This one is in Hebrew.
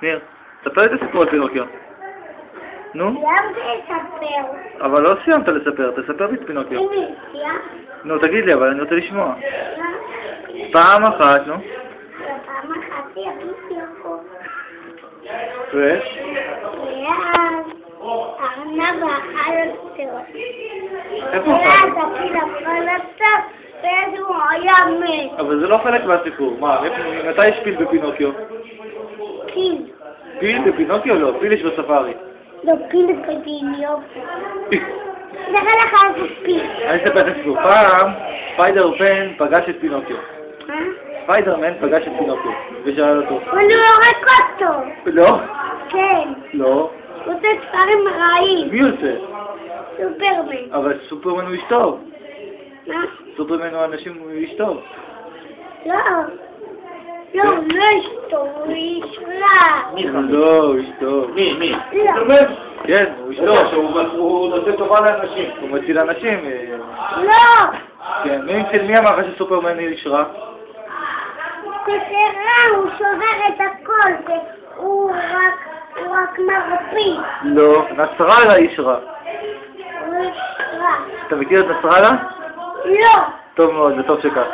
ניר, ספר את הסיפור על פינוקיו. נו? סיימתי לספר. אבל לא סיימת לספר, תספר לי את פינוקיו. הנה, סיימת? נו, תגיד לי, אבל אני רוצה לשמוע. פעם אחת, נו. פעם אחת יביתי אותו. ו? ואז הארנב אכל אותו. איפה ואז אכל? הפיל אכל אותו, ואז הוא היה מת. אבל זה לא חלק מהסיפור. מה, מתי יש פיל בפינוקיו? פיל. פיל בפינוקיו? לא, פיל יש בספארי. לא, פיל בדיוק. זה לך איזה פיל. אני אספר את הסיפור. פעם ספיידרמן פגש את פינוקיו. ספיידרמן פגש את פינוקיו ושאל אותו. אבל הוא הורג אותו. לא? כן. לא. הוא עושה דברים רעים. מי עושה? סופרמן. אבל סופרמן הוא איש טוב. מה? סופרמן הוא אנשים, הוא איש טוב. לא. לא, הוא לא איש טוב, הוא איש רע. לא, הוא איש טוב. מי? לא. כן, הוא איש לא, טוב. הוא נותן טובה לאנשים. הוא מציל אנשים. לא. כן, מי אמר לך שסופרמן הוא איש רע? זה רע, הוא שובר את הכל, הוא רק מרפיא. לא, נסראללה איש רע. הוא איש רע. אתה מכיר את נסראללה? לא. טוב מאוד, זה טוב שכך.